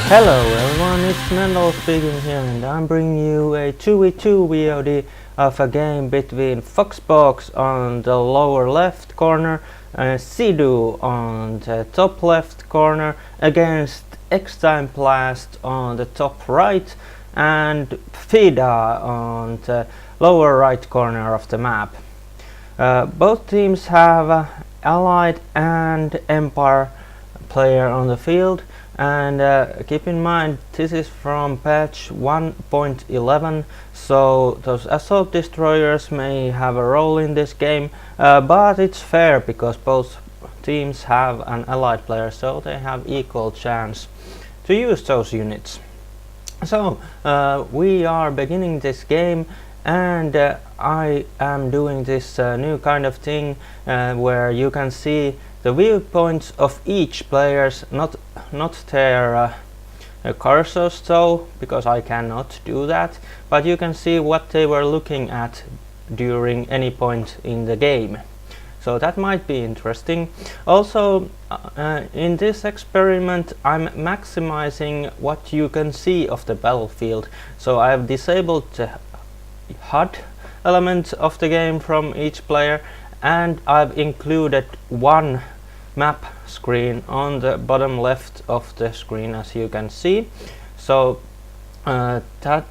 Hello everyone, it's Mendel speaking here, and I'm bringing you a 2v2 VOD of a game between Foxboxx on the lower left corner and Cidu on the top left corner against XTimeBlast on the top right and Pfdidah on the lower right corner of the map. Both teams have Allied and Empire player on the field. And keep in mind, this is from patch 1.11, so those assault destroyers may have a role in this game, but it's fair because both teams have an allied player, so they have equal chance to use those units. So we are beginning this game, and I am doing this new kind of thing where you can see the viewpoints of each players, not their cursors though, because I cannot do that, but you can see what they were looking at during any point in the game. So that might be interesting. Also, in this experiment I'm maximizing what you can see of the battlefield. So I have disabled the HUD element of the game from each player, and I've included one map screen on the bottom left of the screen, as you can see. So that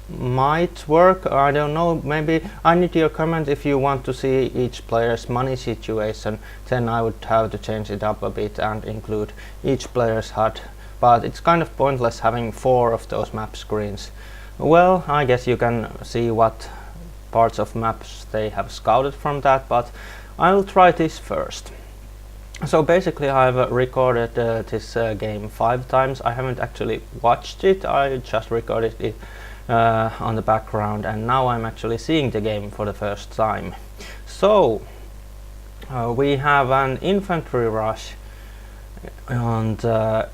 might work, I don't know, maybe I need your comment if you want to see each player's money situation. Then I would have to change it up a bit and include each player's HUD, but it's kind of pointless having 4 of those map screens. Well, I guess you can see what parts of maps they have scouted from that, but I'll try this first. So basically I've recorded this game 5 times. I haven't actually watched it, I just recorded it on the background, and now I'm actually seeing the game for the first time. So we have an infantry rush on the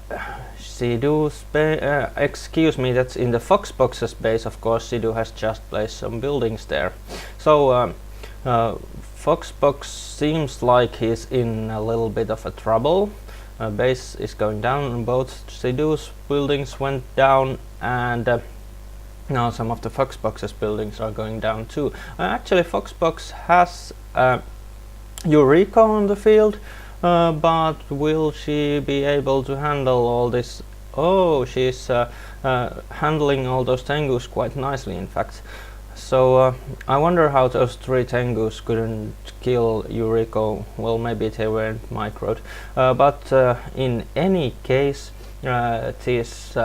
Cidu's excuse me, that's in the Foxboxx's base. Of course, Cidu has just placed some buildings there. So Foxboxx seems like he's in a little bit of a trouble. Base is going down, and both Cidu's buildings went down, and now some of the Foxboxx's buildings are going down too. Actually, Foxboxx has Eureka on the field, but will she be able to handle all this? Oh, she's handling all those Tengus quite nicely, in fact. So I wonder how those 3 Tengus couldn't kill Eureka. Well, maybe they weren't microed. But in any case, this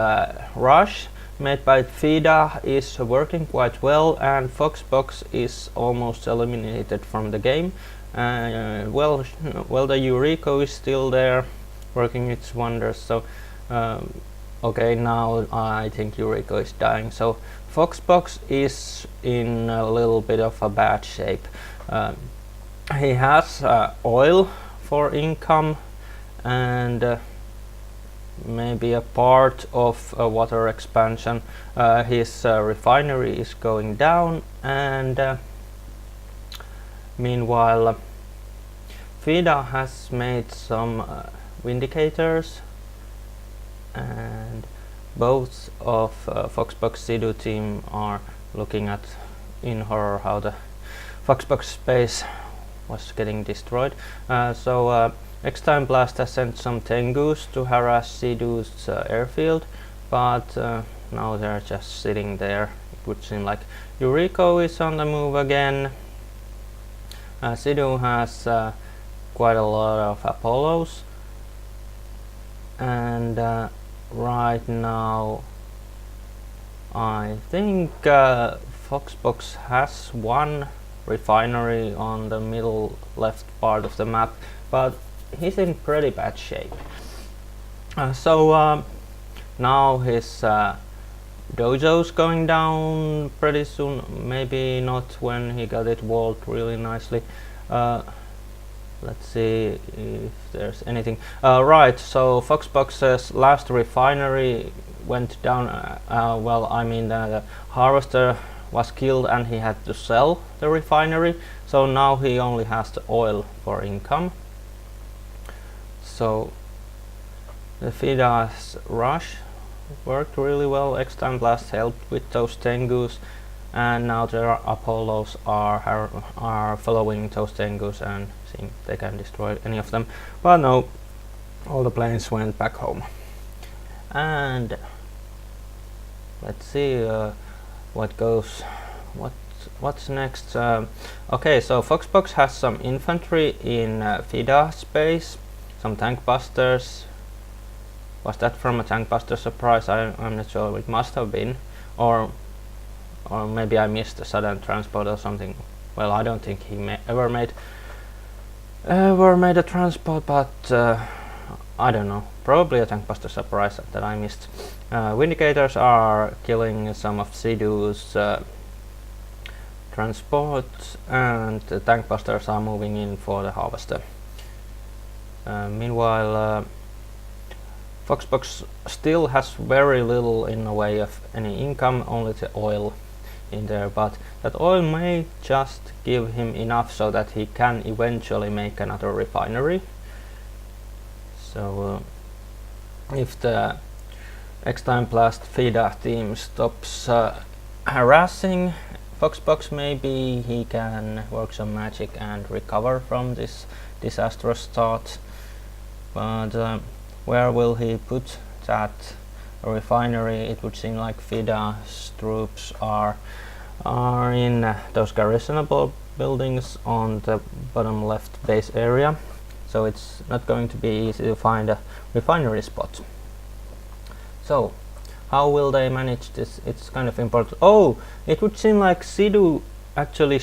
rush made by Pfdidah is working quite well, and Foxboxx is almost eliminated from the game. Well, the Eureka is still there, working its wonders. So okay, now I think Eureka is dying. So Foxboxx is in a little bit of a bad shape. He has oil for income, and maybe a part of a water expansion. His refinery is going down, and meanwhile Pfdidah has made some vindicators, and both of Foxboxx Cidu team are looking at in horror how the Foxboxx base was getting destroyed. So XTimeBlast has sent some Tengus to harass Cidu's airfield, but now they're just sitting there. It would seem like Eureka is on the move again. Cidu has quite a lot of Apollos, and right now I think Foxboxx has one refinery on the middle left part of the map, but he's in pretty bad shape. So now his dojo's going down pretty soon, maybe not when he got it walled really nicely. Let's see if there's anything. Right, so Foxboxx's last refinery went down. Well, I mean the harvester was killed and he had to sell the refinery, so now he only has the oil for income. So the Pfdidah's rush worked really well. XTimeBlast helped with those Tengus, and now their Apollos are following those Tengus and seeing if they can destroy any of them. But no, all the planes went back home. And let's see what's next. Okay, so Foxboxx has some infantry in Pfdidah space, some tank busters. Was that from a tank buster surprise? I'm not sure. It must have been, or maybe I missed a sudden transport or something. Well, I don't think he ever made a transport, but I don't know. Probably a tank buster surprise that I missed. Vindicators are killing some of Cidu's transports, and the tank busters are moving in for the harvester. Meanwhile, Foxboxx still has very little in the way of any income, only the oil in there, but that oil may just give him enough so that he can eventually make another refinery. So if the XTimeBlast Pfdidah team stops harassing Foxboxx, maybe he can work some magic and recover from this disastrous start. But where will he put that refinery? It would seem like Pfdidah's troops are in those garrisonable buildings on the bottom left base area, so it's not going to be easy to find a refinery spot. So how will they manage this? It's kind of important. Oh, it would seem like Cidu actually